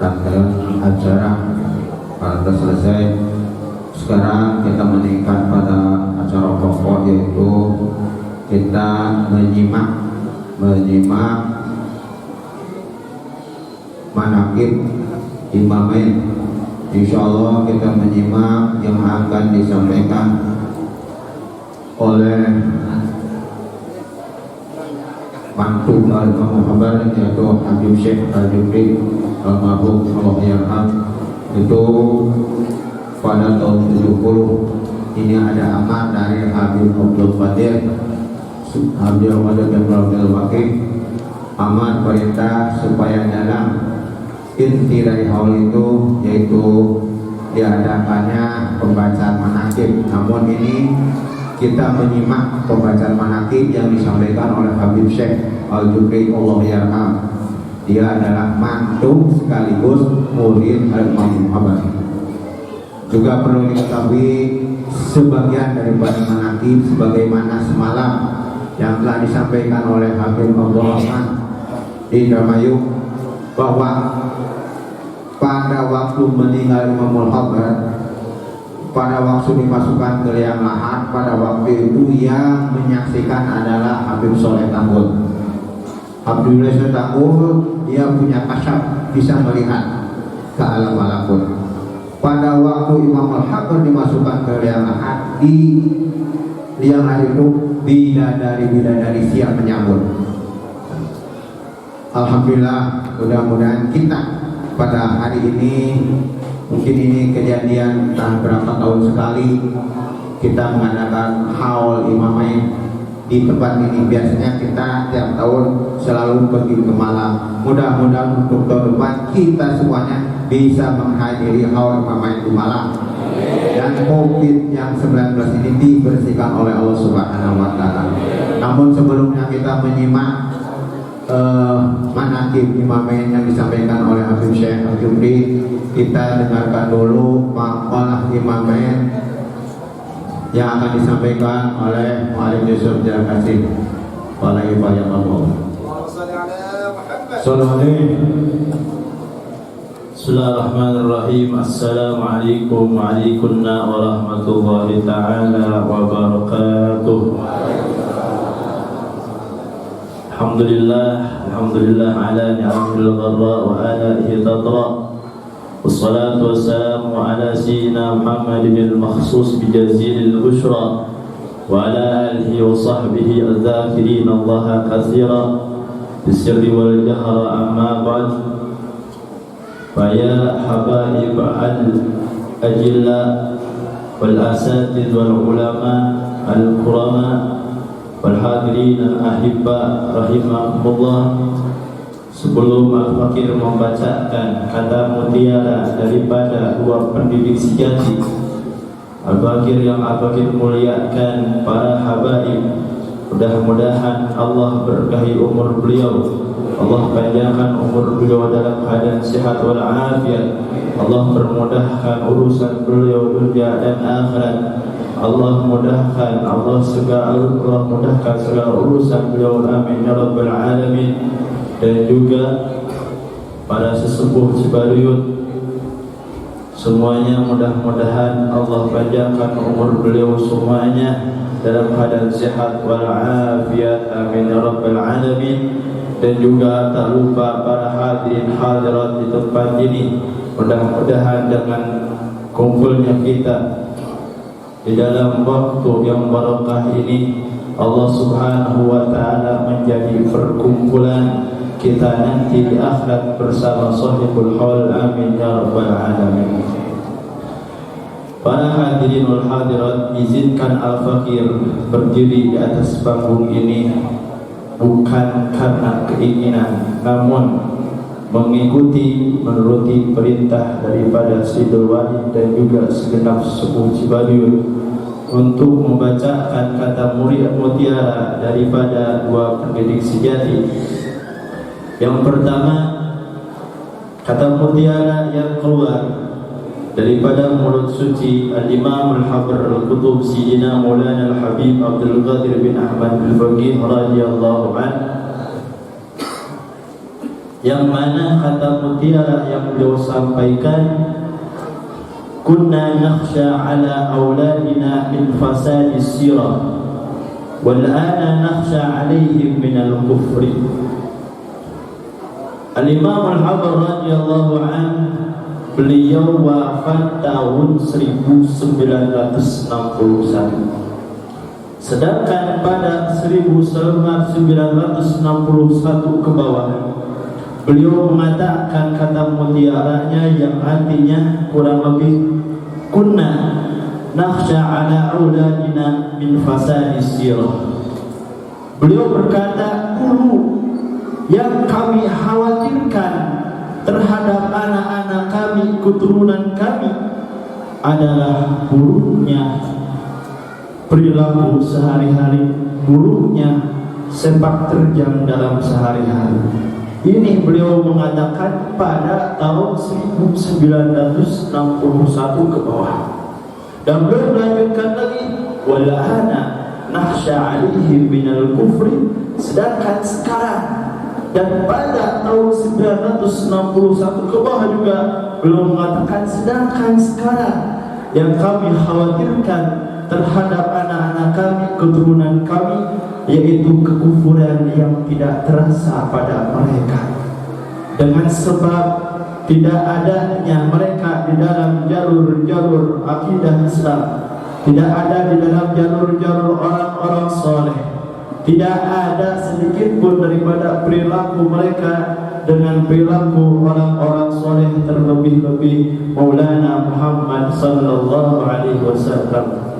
rangkaian acara pada selesai. Sekarang kita meningkat pada acara pokok, yaitu kita menyimak manaqib imamain. Insyaallah kita menyimak yang akan disampaikan oleh mantu Imam Muhammad, yaitu Habib Syekh Al-Jufri almarhum Allah yarham. Itu pada tahun 70 ini ada amat dari Habib Abdul Qadir Abdul Wakil, amat perintah supaya dalam inti dari hal itu yaitu diadakannya pembacaan manaqib. Namun ini kita menyimak pembacaan manaqib yang disampaikan oleh Habib Syekh Al-Jufri Allah yarham. Dia adalah mantu sekaligus murid Imam Muhammad. Juga perlu diketahui sebagian daripada manaqib sebagaimana semalam yang telah disampaikan oleh Habib Abdul Rahman di Indramayu, bahwa pada waktu meninggal Imam Muhammad, pada waktu dimasukkan ke liang lahat, pada waktu itu yang menyaksikan adalah Habib Soleh Tanggul. Habib Soleh Tanggul dia punya kasyaf, bisa melihat ke alam malakut. Pada waktu Imam Al-Haqq dimasukkan ke liang lahat, di liang lahat itu bidadari siap menyambut. Alhamdulillah, mudah-mudahan kita pada hari ini, mungkin ini kejadian entah berapa tahun sekali kita mengadakan haul imamain di tempat ini. Biasanya kita tiap tahun selalu pergi ke Malang. Mudah-mudahan untuk tahun depan kita semuanya bisa menghadiri haul imamain di Malang, dan COVID yang 19 ini dibersihkan oleh Allah Subhanahu wa Ta'ala. Namun sebelumnya kita menyimak manaqib imamain yang disampaikan oleh Habib Syekh Al-Jufri, kita dengarkan dulu maqalah imamain yang akan disampaikan oleh Mu'allim Yusuf Jalkasih. Bismillahirrahmanirrahim. Assalamualaikum warahmatullahi ta'ala wabarakatuh. Alhamdulillah ala ni'amil gharra wa alaihi tatra. Wassalatu wassalamu ala sayyidina Muhammadin al-makhsus bijazilil bushra wa ala alihi wa sahbihi al-dhakirin Allah katsira bisirri wal jahra, amma ba'd. Faya habaib al-ajilla wal asatid wal ulama al-kurama wal hadirin al-ahibba rahimahumullah. Sebelum Al-Fakir membacakan kata mutiara daripada dua pendidik sejati, Al-Fakir yang Al-Fakir muliakan para habaib, mudah-mudahan Allah berkahi umur beliau, Allah panjangkan umur beliau dalam keadaan sehat wal afiat, Allah permudahkan urusan beliau dunia dan akhirat, Allah mudahkan Allah mudahkan segala urusan beliau, amin ya rabbal alamin. Dan juga para sesepuh Cibaruyut semuanya, mudah-mudahan Allah panjangkan umur beliau semuanya dalam keadaan sehat wal afiat, amin ya rabbal alamin. Dan juga tak lupa para hadirin hadirat di tempat ini, mudah-mudahan dengan kumpulnya kita di dalam waktu yang barakah ini, Allah Subhanahu wa Ta'ala menjadi perkumpulan kita nanti di akhirat bersama sahibul haul, amin ya rabbal alamin. Para hadirin wal hadirat, izinkan Al-Fakir berdiri di atas panggung ini bukan karena keinginan, namun mengikuti menuruti perintah daripada Sayyidul Wali dan juga segenap sepuh Cibaruyut untuk membacakan kata mutiara daripada dua pendidik sejati. Yang pertama, kata mutiara yang keluar daripada mulut suci Al-Imam Al-Habr Al-Qutub Sayyidina Maulana Al-Habib Abdul Qadir bin Ahmad Al-Faqih radhiyallahu anhu yang mana kata mutiara yang beliau sampaikan, kunna nakhsha ala auladina min fasadis sirah wal ana nakhsha alaihim min al-kufri. Al-Imam Al-Habar radhiyallahu anhu, beliau wafat tahun 1961. Sedangkan pada 1961 ke bawah, beliau mengatakan kata mutiaranya yang artinya kurang lebih, kunna nakhsha ala auladina min fasadis sirah. Beliau berkata, dulu yang kami khawatirkan terhadap anak-anak kami, keturunan kami, adalah buruknya perilaku sehari-hari, buruknya sepak terjang dalam sehari-hari. Ini beliau mengatakan pada tahun 1961 ke bawah. Dan beliau melanjutkan lagi, wala ana nakhsha alaihim minal kufri. Sedangkan sekarang dan pada tahun 1961 ke bawah juga beliau mengatakan, sedangkan sekarang yang kami khawatirkan terhadap anak-anak kami, keturunan kami, yaitu kekufuran yang tidak terasa pada mereka, dengan sebab tidak adanya mereka di dalam jalur-jalur akidah Islam, tidak ada di dalam jalur-jalur orang-orang soleh, tidak ada sedikit pun daripada perilaku mereka dengan perilaku orang-orang soleh, terlebih-lebih Maulana Muhammad sallallahu alaihi wasallam.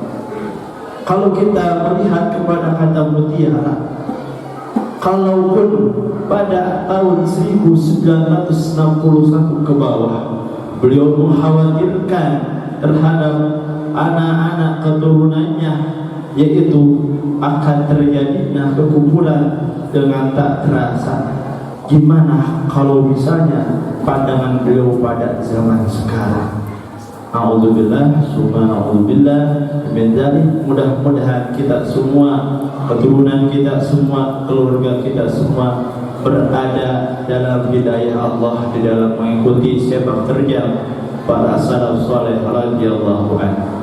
Kalau kita melihat kepada kata mutiara, kalaupun pada tahun 1961 ke bawah beliau mengkhawatirkan terhadap anak-anak keturunannya, yaitu akan terjadinya kekufuran dengan tak terasa, gimana kalau misalnya pandangan beliau pada zaman sekarang? A'udzubillah, summa a'udzubillah min dzalik. Mudah-mudahan kita semua, keturunan kita semua, keluarga kita semua berada dalam hidayah Allah, di dalam mengikuti sepak terjang para salaf saleh radhiyallahu anhu.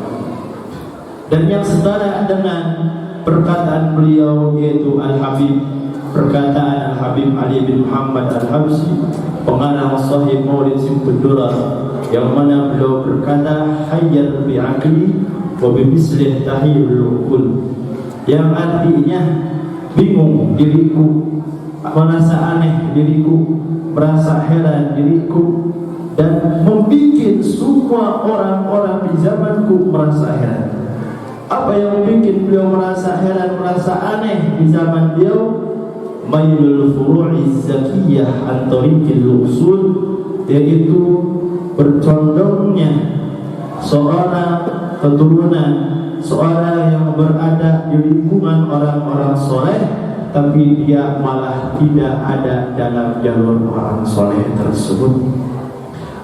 Dan yang setara dengan perkataan beliau yaitu Al-Habib, perkataan Al-Habib Ali bin Muhammad Al-Habsyi, pengarang Sahih Maulid Simtuddurah, yang mana beliau berkata, hayyar bi'aqli wa bimislih tahiyul uqul, yang artinya bingung diriku, merasa aneh diriku, merasa heran diriku, dan membuat semua orang-orang di zamanku merasa heran. Apa yang membuat beliau merasa heran, merasa aneh di zaman beliau? Mailul furu'i zakiyah an tariqil usul, yaitu bercondongnya seorang keturunan, seorang yang berada di lingkungan orang-orang soleh, tapi dia malah tidak ada dalam jalur orang soleh tersebut.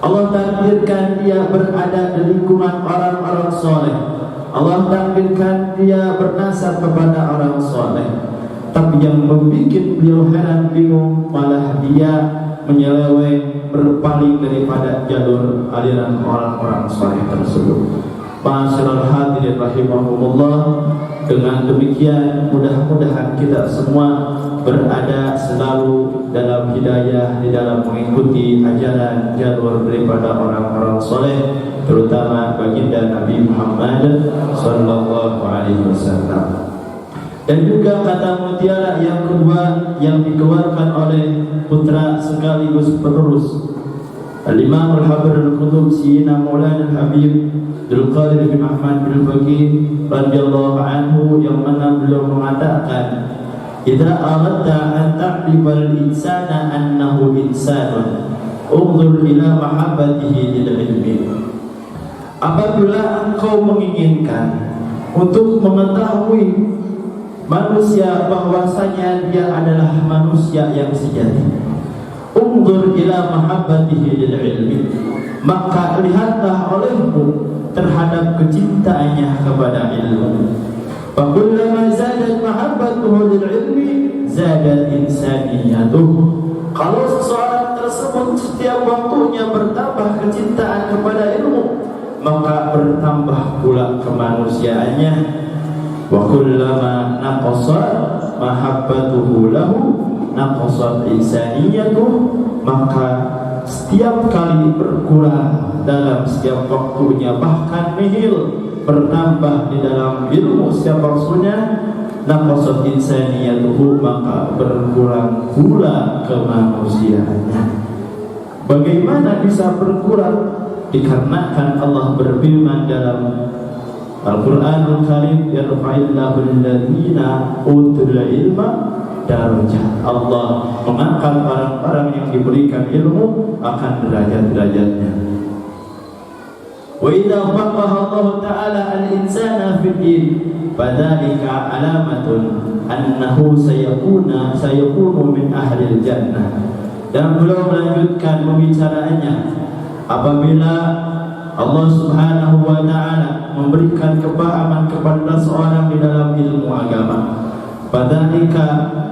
Allah takdirkan dia berada di lingkungan orang-orang soleh, Allah takdirkan dia bernasab kepada orang soleh, tapi yang membuat beliau heran bingung malah dia menyeleweng, berpaling daripada jalur aliran orang-orang saleh tersebut. Ma'asyiral hadirin rahimahumullah, dengan demikian mudah-mudahan kita semua berada selalu dalam hidayah, di dalam mengikuti ajaran jalur daripada orang-orang saleh, terutama baginda Nabi Muhammad sallallahu alaihi wasallam. Dan juga kata mutiara yang kedua yang dikeluarkan oleh putra sekaligus penerus Al-Imam Al-Habar Al-Qutub Sayyidina Maulana Al-Habib Abdul Qadir bin Ahmad bin Faqih radhiyallahu anhu, yang mana beliau mengatakan, idza aradta an ta'rifa al-insana annahu insanun unzur ila mahabbatihi lil ilmi. Apabila engkau menginginkan untuk mengetahui manusia bahwasanya dia adalah manusia yang sejati, unzur ila mahabbatihi lil ilmi, maka lihatlah olehmu terhadap kecintaannya kepada ilmu. Fa kullama zadat mahabbatuhu lil ilmi zadat insaniyatuh. Kalau seseorang setiap waktunya bertambah kecintaan kepada ilmu, maka bertambah pula kemanusiaannya. Wa kullama naqasa mahabbatuhu lahu naqasat insaniyatuh, maka setiap kali berkurang dalam setiap waktunya, bahkan nihil, bertambah di dalam ilmu setiap waktunya, naqasat insaniyatuhu, maka berkurang pula kemanusiaannya. Bagaimana bisa berkurang? Dikarenakan Allah berfirman dalam Al-Quranul Karim, yarfa'illahu alladhina utul ilma darajat. Allah mengangkat orang-orang yang diberikan ilmu akan derajat-derajatnya. Wa idza faqaha Allah Ta'ala al-insana fid din fadzalika alamatun annahu sayakunu min ahli al-jannah. Dan beliau melanjutkan pembicaraannya, apabila Allah Subhanahu wa Ta'ala memberikan kepahaman kepada seorang di dalam ilmu agama, padahal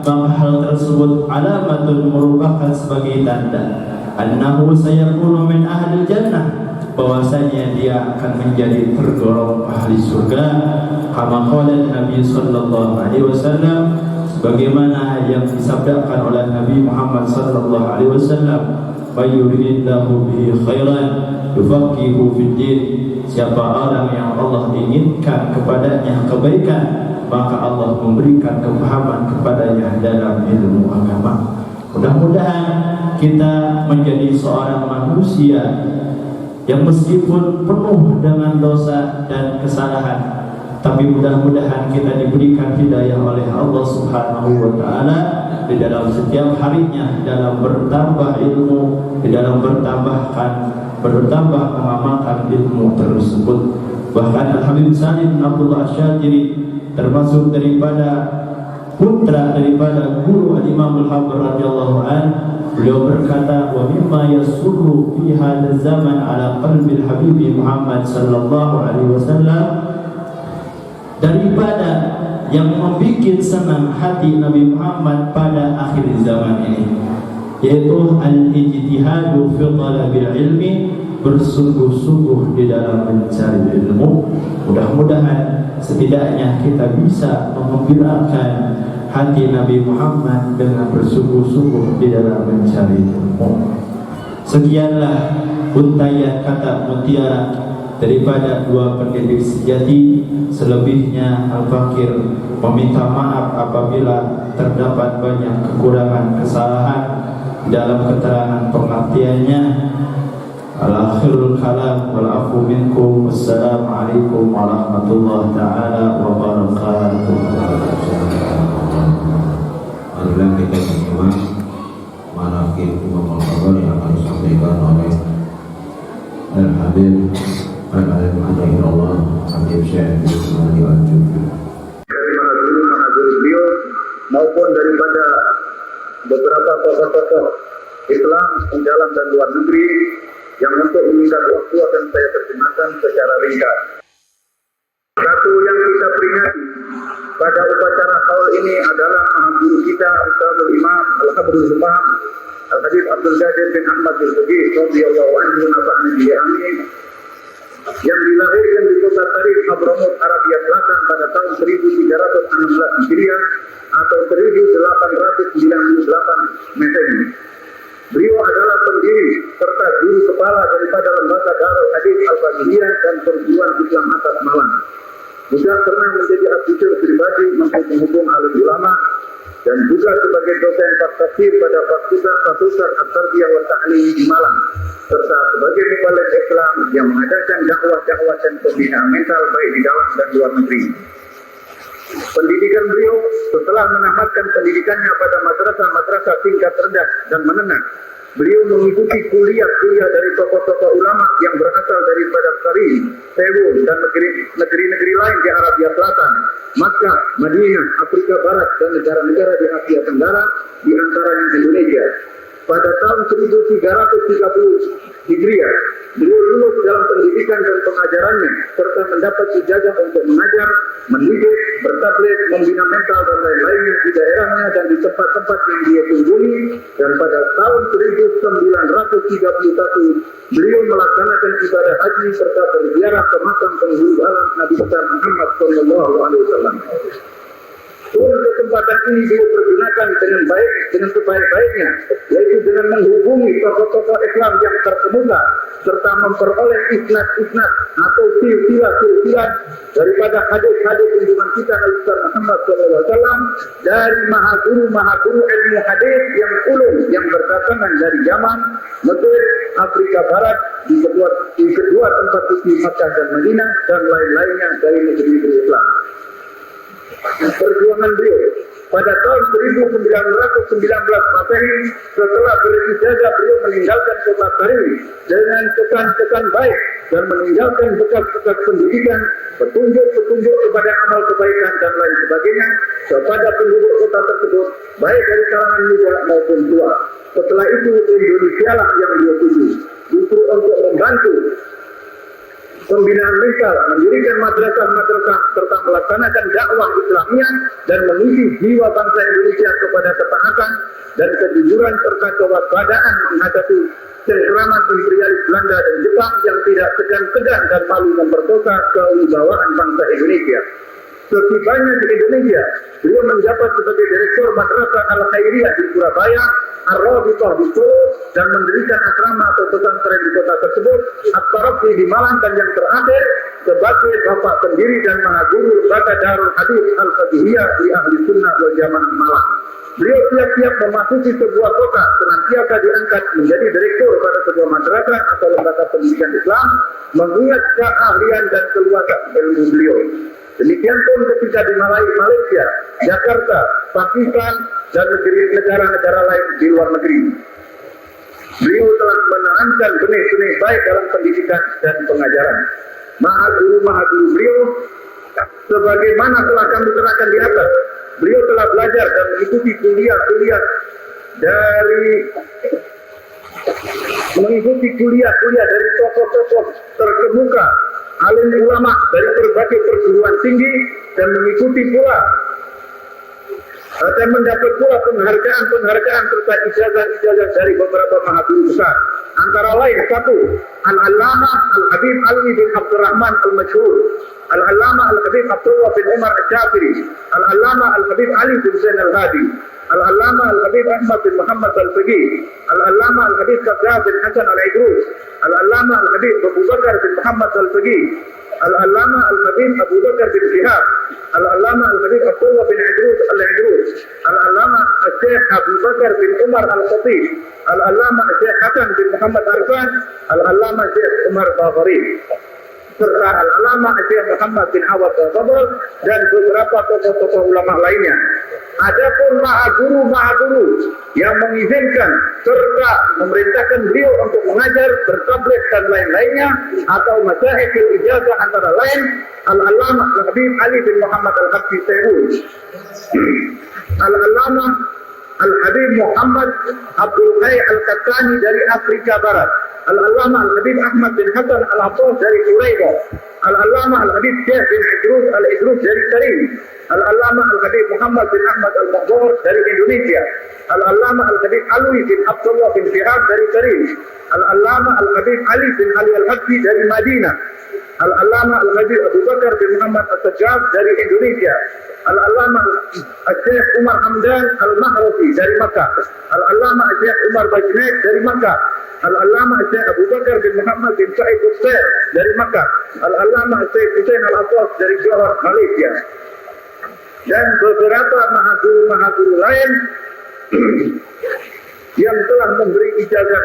maka hal tersebut alamatun, merupakan sebagai tanda annahu sayakunu min ahli jannah, bahwasanya dia akan menjadi tergolong ahli surga. Kama qala Nabi sallallahu alaihi wasallam, sebagaimana yang disabdakan oleh Nabi Muhammad sallallahu alaihi wasallam, may yuridillahu bihi khairan yufaqihu fid din. Siapa orang yang Allah inginkan kepadanya kebaikan, maka Allah memberikan kepahaman kepadanya dalam ilmu agama. Mudah-mudahan kita menjadi seorang manusia yang meskipun penuh dengan dosa dan kesalahan, tapi mudah-mudahan kita diberikan hidayah oleh Allah Subhanahu wa Ta'ala di dalam setiap harinya, dalam bertambah ilmu, di dalam bertambah mengamalkan ilmu tersebut. Bahkan Al-Habib Salim Abdullah Asyadiri, termasuk daripada putra daripada guru Al-Imam Al-Habib radhiyallahu an, beliau berkata, wa mimma yasurru fi hadzal zaman ala qalbi al-habib Muhammad sallallahu alaihi wasallam, daripada yang membuat senang hati Nabi Muhammad pada akhir zaman ini, yaitu al-ijtihadu fi talabil ilmi, bersungguh-sungguh di dalam mencari ilmu. Mudah-mudahan setidaknya kita bisa mengembirakan hati Nabi Muhammad dengan bersungguh-sungguh di dalam mencari ilmu. Sekianlah untayan kata mutiara daripada dua pendidik sejati. Selebihnya Al-Fakir meminta maaf apabila terdapat banyak kekurangan kesalahan dalam keterangan pengertiannya. Al-akhirul kalam wal afu minkum. Wassalamualaikum warahmatullahi ta'ala wabarakatuh. Marilah kita menyimak manaqib Imam Al-Bukhari yang akan disampaikan oleh Al-Habib Al-Alim Adhiyallah Habib Syekh Ismail Al-Jufi. Dari mana guru beliau maupun daripada beberapa tokoh-tokoh Islam dalam dan luar negeri yang untuk meningkat waktu akan saya terjemahkan secara ringkas. Satu yang kita peringati pada upacara haul ini adalah guru kita Ustadzul Imam Al-Habrul Subhan Al-Habib Abdul Qadir bin Ahmad Al-Faqih radhiyallahu anhu nafa'na bihi amin, yang dilahirkan di kota Tarif, Hadramut, Arabia Selatan pada tahun 1316 Hijriah atau 1898 Masehi. Beliau adalah pendiri serta guru kepala daripada lembaga Darul Hadits Al-Faqihiyah dan perguruan Islam Atas Malang. Juga pernah menjadi asisten pribadi Menteri Penghubung Alim Ulama dan juga sebagai dosen tafsir pada Fakultas At-Tarbiyah wa Ta'lim di Malang, serta sebagai muballigh Islam yang mengadakan dakwah dan pembinaan mental baik di dalam dan luar negeri. Pendidikan beliau setelah menamatkan pendidikannya pada madrasah tingkat rendah dan menengah, beliau mengikuti kuliah dari tokoh-tokoh ulama yang berasal daripada Karim, Seoul dan negeri-negeri lain di Arabia Selatan, Makkah, Madinah, Afrika Barat dan negara-negara di Asia Tenggara, di antaranya Indonesia. Pada tahun 1330 Hijriah, Beliau lulus dalam pendidikan dan pengajarannya, serta mendapat ijazah untuk mengajar, mendidik, bertabligh, membina mental dan lain-lainnya di daerahnya dan di tempat-tempat yang dia kunjungi. Dan pada tahun 1931 beliau melaksanakan ibadah haji serta berziarah ke makam penghulu alam Nabi besar Muhammad Sallallahu Alaihi Wasallam. Untuk kesempatan ini beliau pergunakan dengan baik, dengan sebaik-baiknya, yaitu dengan menghubungi tokoh-tokoh Islam yang terkemuka, serta memperoleh isnad-isnad atau silsilah daripada hadis-hadis junjungan kita Nabi besar Muhammad SAW dari mahaguru ilmu hadis yang ulung yang berdatangan dari Yaman, Mesir, Afrika Barat, di kedua tempat suci Makkah dan Madinah dan lain-lainnya dari negeri-negeri Islam. Perjuangan beliau pada tahun 1919 Masehi, setelah berijazah beliau meninggalkan kota Tarim dengan kesan-kesan baik dan meninggalkan bekas-bekas pendidikan, petunjuk-petunjuk kepada amal kebaikan dan lain sebagainya kepada penduduk kota tersebut, baik dari kalangan muda maupun tua. Setelah itu Indonesia lah yang beliau tuju, justru untuk membantu pembinaan mental, mendirikan madrasah-madrasah serta melaksanakan dakwah Islamiyah dan mengisi jiwa bangsa Indonesia kepada ketaatan dan kejujuran serta kewaspadaan menghadapi cengkeraman imperialis Belanda dan Jepang yang tidak segan-segan dan malu memperkosa kewibawaan bangsa Indonesia. Setibanya di Indonesia, beliau menjabat sebagai Direktur Madrasah Al-Khairiyah di Surabaya, Ar-Rabithah di Solo, dan mendirikan asrama atau pesantren di kota tersebut, At-Taraqqi di Malang, dan yang terakhir sebagai bapak pendiri dan mahaguru lembaga Darul Hadis Al-Faqihiyah di Ahli Sunnah wal Jamaah Malang. Beliau siap-siap memasuki sebuah kota, senantiasa diangkat menjadi direktur pada sebuah madrasah atau lembaga pendidikan Islam, mengingat keahlian dan keluasan ilmu beliau. Demikian pun ketika di Malaysia, Jakarta, Pakistan, dan negara-negara lain di luar negeri. Beliau telah menanamkan benih-benih baik dalam pendidikan dan pengajaran. Mahaguru beliau, sebagaimana telah kami terangkan di atas, beliau telah belajar dan mengikuti kuliah-kuliah dari tokoh-tokoh terkemuka, alim ulama dari berbagai perguruan tinggi, dan mengikuti pula dan mendapat pula penghargaan serta ijazah dari beberapa mahaguru besar. Antara lain satu, Al-Allamah Al-Habib Ali bin Abdurrahman Al-Masyhur, Al-Allamah Al-Habib Abdullah bin Umar Al-Jafiri, Al-Allamah Al-Habib Ali bin Zain Al-Hadi, Al-Allamah Al-Habib Ahmad bin Muhammad Al-Faqih, Al-Allamah Al-Habib Qaddar bin Hasan Al-Idrus, Al-Allamah Al-Habib Abu Bakar bin Muhammad Al-Faqih, Al-Allamah Al-Habib Abu Bakar bin Shihab, Al-Allamah Al-Habib Abdullah bin Idrus Al-Idrus, Al-Allamah Al-Syekh Abu Bakar bin Umar Al-Khatib, Al-Allamah Syekh Hasan bin Muhammad Arfan, Al-Allamah Syekh Umar Baghari, serta Al-Allamah Syekh Muhammad bin Awad Al-Fadl, dan beberapa tokoh-tokoh ulama lainnya. Adapun mahaguru yang mengizinkan serta memerintahkan beliau untuk mengajar, bertabligh dan lain-lainnya atau masyaikhul ijazah antara lain Al-Allamah Al-Habib Ali bin Muhammad Al-Habib Sayyid, Al-Allamah Al-Habib Muhammad Abdul Qayyim Al-Qattani dari Afrika Barat, Al-Allamah Al-Habib Ahmad bin Hasan Al-Abbas dari Quraida, Al-Allamah Al-Habib Syekh bin Al-Idrus dari Tarim, Al-Allamah Al-Habib Muhammad bin Ahmad Al-Mahdur dari Indonesia, Al-Allamah Al-Habib Alwi bin Abdullah bin Shihab dari Tarim, Al-Allamah Al-Habib Ali bin Ali Al-Habbi dari Madinah, Al-Allamah Al-Habib Abu Bakar bin Muhammad Al-Sajjad dari Indonesia, Al-Allamah Syekh Umar Hamdan Al-Mahrufi dari Makkah, Al-Allamah Syekh Umar Bajnek dari Makkah, Al-Allamah Syekh Abu Bakar bin Muhammad bin Sa'id Hussein dari Makkah, Al-Allamah Syekh Hussein Al-Abbas dari Johor, Malaysia, dan beberapa mahaguru lain yang telah memberi ijazah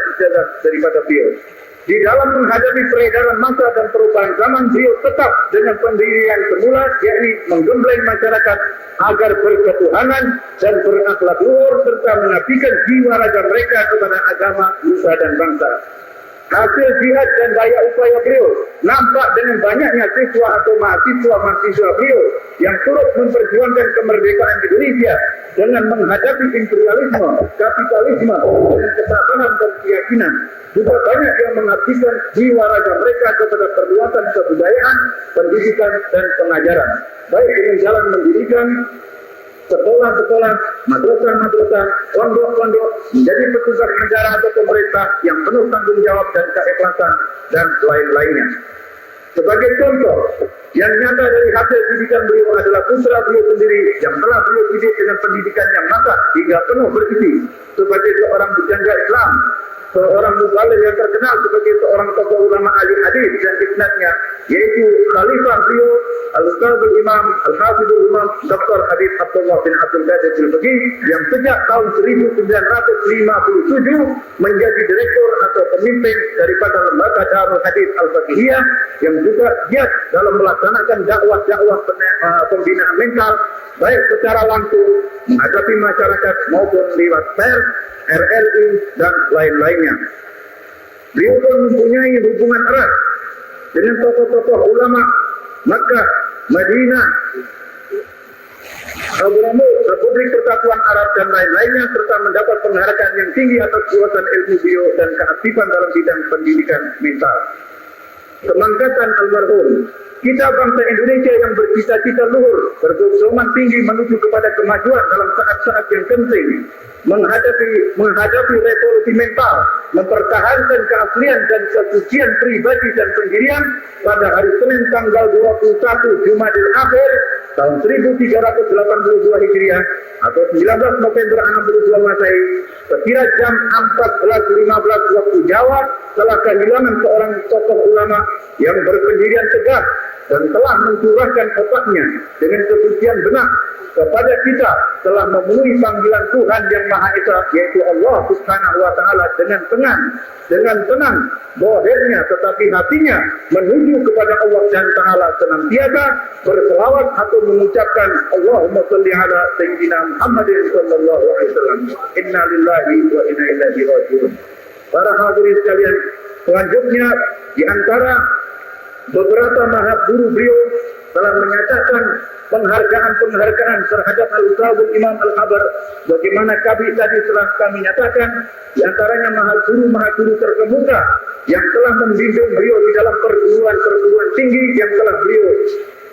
daripada beliau. Di dalam menghadapi peredaran massa dan perubahan zaman, beliau tetap dengan pendirian semula, yakni menggembleng masyarakat agar berketuhanan dan berakhlak luhur serta mengabdikan jiwa raga mereka kepada agama, nusa dan bangsa. Hasil jihad dan daya upaya beliau nampak dengan banyaknya siswa atau mahasiswa beliau yang turut memperjuangkan kemerdekaan Indonesia dengan menghadapi imperialisme, kapitalisme, dengan ketabahan dan keyakinan. Juga banyak yang mengabdikan jiwa raga mereka kepada perluasan kebudayaan, pendidikan, dan pengajaran, baik dengan jalan mendirikan sekolah-sekolah, madrasah-madrasah, pondok-pondok, menjadi petugas negara atau pemerintah yang penuh tanggung jawab dan keikhlasan, dan lain-lainnya. Sebagai contoh, yang nyata dari hasil didikan beliau adalah putra beliau sendiri yang telah beliau didik dengan pendidikan yang matang hingga penuh berisi sebagai seorang bujangga Islam, seorang mubaligh yang terkenal sebagai seorang tokoh ulama ahli hadis dan isnadnya, yaitu Khalifah beliau Al-Ustadzul Imam Al-Hafidhul Imam Dr. Habib Abdullah bin Abdul Qadir Al-Baqi yang sejak tahun 1957 menjadi direktur atau pemimpin daripada lembaga Darul Hadis Al-Faqihiyah yang juga giat dalam melaksanakan dakwah-dakwah pembinaan mental baik secara langsung menghadapi masyarakat maupun lewat pers, RRI, dan lain-lainnya. Beliau pun mempunyai hubungan erat dengan tokoh-tokoh ulama Makkah, Madinah, Hadramaut, Republik Persatuan Arab, dan lain-lainnya, serta mendapat penghargaan yang tinggi atas kuasa ilmu beliau dan keaktifan dalam bidang pendidikan mental. Kemangkatan almarhum, kita bangsa Indonesia yang bercita-cita luhur, bergelombang tinggi menuju kepada kemajuan dalam saat-saat yang penting, menghadapi revolusi mental, mempertahankan keaslian dan kesucian pribadi dan pendirian pada hari Senin tanggal 21 Jumadil Akhir tahun 1382 Hijriah atau 19 November 62 Masehi, sekira jam 14.15 waktu Jawa, telah kehilangan seorang tokoh ulama yang berpendirian tegas dan telah mencurahkan otaknya dengan kesucian benak kepada kita, telah memenuhi panggilan Tuhan yang Maha Esa, yaitu Allah Subhanahu wa Ta'ala, dengan tenang bohirnya tetapi hatinya menuju kepada Allah dan Ta'ala, senantiasa berselawat atau mengucapkan Allahumma sholli ala sayyidina Muhammadin sallallahu alaihi wasallam. Inna lillahi wa inna ilaihi raji'un. Para hadirin sekalian, selanjutnya di antara beberapa mahaguru beliau telah menyatakan penghargaan terhadap Al-Ustadzul Imam Al-Habar, bagaimana kami tadi telah kami nyatakan, di antaranya mahaguru terkemuka yang telah membimbing beliau di dalam perguruan tinggi yang telah beliau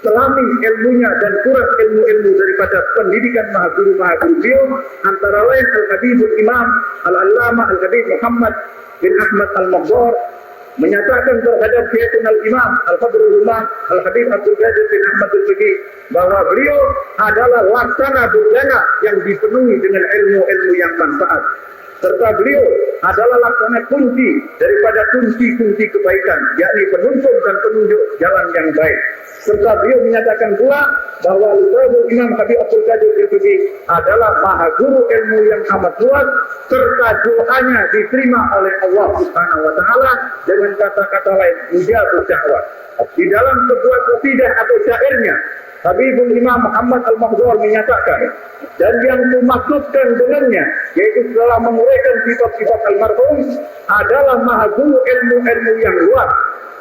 selami ilmunya dan kurang ilmu-ilmu daripada pendidikan mahaguru beliau, antara lain Al-Habibul Imam Al-Allamah Al-Habib Muhammad bin Ahmad Al-Maghdar menyatakan terhadap Sayyidina Al-Imam Al-Fadlul Imam Al-Habib Abdul Qadir bin Ahmad Al-Baqi bahwa beliau adalah laksana bujana yang dipenuhi dengan ilmu-ilmu yang manfaat, serta beliau adalah laksana kunci daripada kunci-kunci kebaikan, yakni penuntun dan penunjuk jalan yang baik. Serta beliau menyatakan pula bahwa Al-Ustadzul Imam Habib Abdul Qadir Al-Baqi adalah maha guru ilmu yang amat luas, serta doanya diterima oleh Allah Subhanahu wa Ta'ala dengan kata-kata lain, mujabud da'wah. Di dalam sebuah qasidah atau syairnya, Habibul Imam Muhammad Al-Maghdar menyatakan, dan yang dimaksudkan dengannya, yaitu setelah menguraikan sifat-sifat almarhum, adalah maha guru ilmu-ilmu yang luas,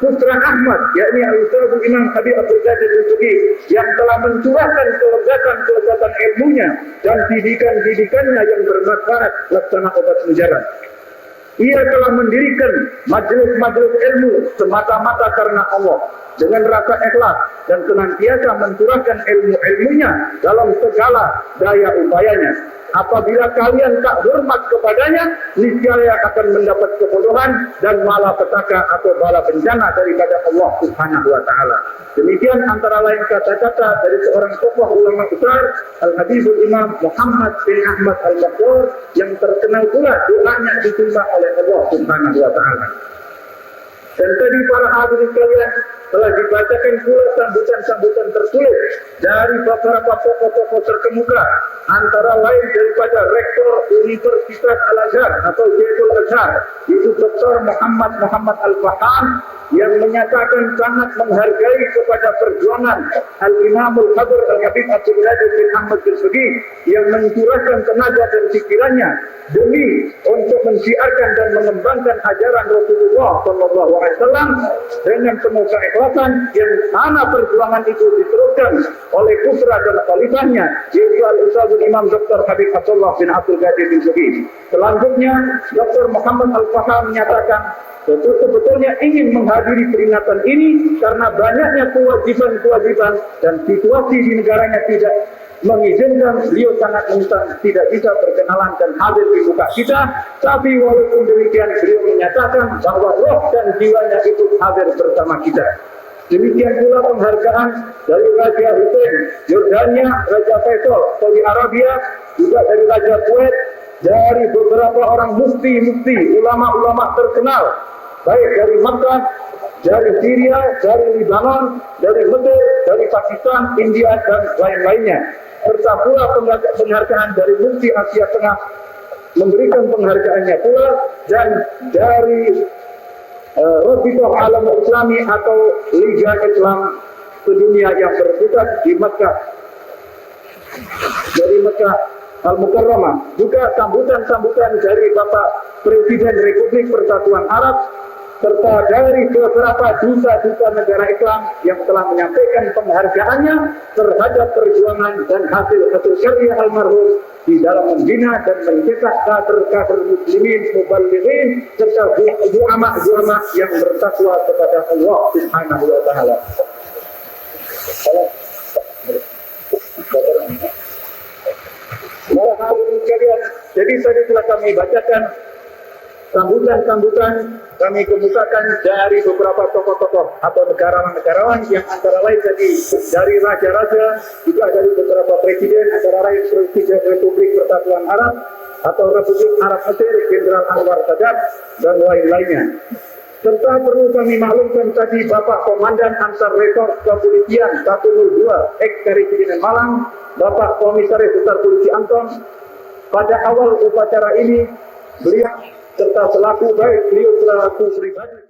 putra Ahmad, yakni Al-Ustadzul Imam Habib Abdul Qadir Al-Baqi, yang telah mencurahkan kelezatan ilmunya dan didikan-didikannya yang bermanfaat laksana obat mujarab. Ia telah mendirikan majelis-majelis ilmu semata-mata karena Allah, dengan rasa ikhlas dan senantiasa mencurahkan ilmu-ilmunya dalam segala daya upayanya. Apabila kalian tak hormat kepadanya, niscaya akan mendapat kebodohan dan malapetaka atau bala bencana daripada Allah Subhanahu wa Ta'ala. Demikian antara lain kata-kata dari seorang tokoh ulama besar, Al-Habibul Imam Muhammad bin Ahmad Al-Maghdar, yang terkenal pula doanya diterima oleh Allah Subhanahu wa Ta'ala. Dan tadi para hadirin sekalian, telah dibacakan pula sambutan-sambutan tertulis dari beberapa tokoh-tokoh terkemuka, antara lain daripada Rektor Universitas Al-Azhar atau Syekhul Azhar, itu Dr. Muhammad Al-Faham, yang menyatakan sangat menghargai kepada perjuangan Al-Imamul Qadr Al-Habib Abdul Qadir bin Ahmad bin Sugih yang mencurahkan tenaga dan pikirannya demi untuk mensiarkan dan mengembangkan ajaran Rasulullah SAW dengan penuh keikhlasan, yang mana perjuangan itu diteruskan oleh putra dan khalifahnya yaitu Al-Ustadzul Imam Dr. Habib Abdullah bin Abdul Qadir bin Sugih. Selanjutnya Dr. Muhammad Al-Faham menyatakan sebetulnya ingin menghadiri peringatan ini karena banyaknya kewajiban-kewajiban dan situasi di negaranya tidak mengizinkan. Beliau sangat minta tidak bisa berkenalan dan hadir di muka kita, tapi walaupun demikian beliau menyatakan bahwa roh dan jiwanya itu hadir bersama kita. Demikian pula penghargaan dari Raja Hussein Yordania, Raja Faisal Saudi Arabia, juga dari Raja Kuwait, dari beberapa orang mufti-mufti, ulama-ulama terkenal, baik dari Makkah, dari Syria, dari Libanon, dari Mesir, dari Pakistan, India, dan lain-lainnya. Serta pula penghargaan dari Mufti Asia Tengah memberikan penghargaannya pula, dan dari Rabitah Alam Islami atau Liga Islam Sedunia yang berpusat di Makkah, dari Makkah Al-Mukarramah. Juga sambutan-sambutan dari Bapak Presiden Republik Persatuan Arab, serta dari beberapa duta-duta negara Islam yang telah menyampaikan penghargaannya terhadap perjuangan dan hasil-hasil karya almarhum di dalam membina dan mencetak kader-kader muslimin mubalighin serta ulama-ulama yang bertakwa kepada Allah Subhanahu wa taala. Para hadirin sekalian, jadi tadi telah kami bacakan sambutan-sambutan, kami kemukakan dari beberapa tokoh-tokoh atau negarawan-negarawan yang antara lain tadi dari raja-raja, juga dari beberapa presiden, antara lain Presiden Republik Persatuan Arab atau Republik Arab Mesir, Jenderal Anwar Sadat, dan lain-lainnya. Serta perlu kami maklumkan tadi Bapak Komandan Ansar Resort Kepolisian 102 ex-Karibien Malang, Bapak Komisaris Besar Polisi Anton, pada awal upacara ini beliau serta selaku baik beliau selaku pribadi.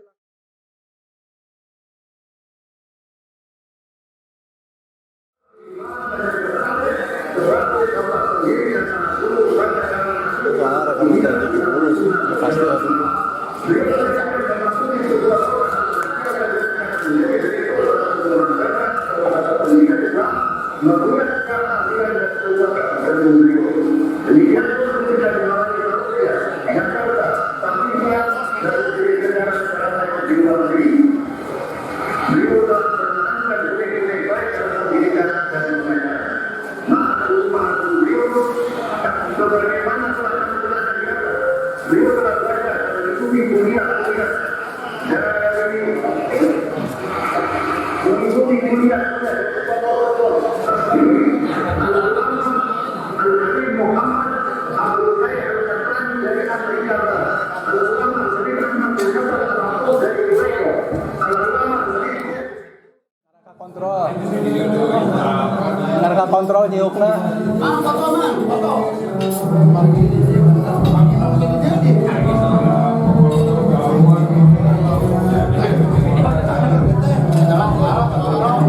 Kontrol nyiukna.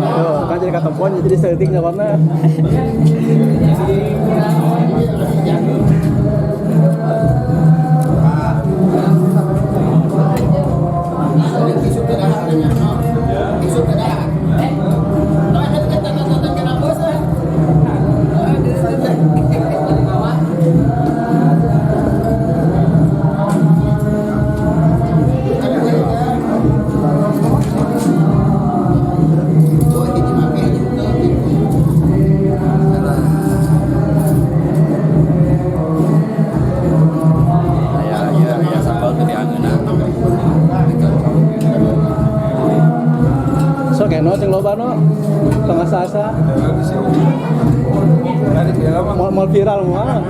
Tuh, kan jadi ketemuan jadi setting warna. Ceng loba no tengah sasa mau viral mah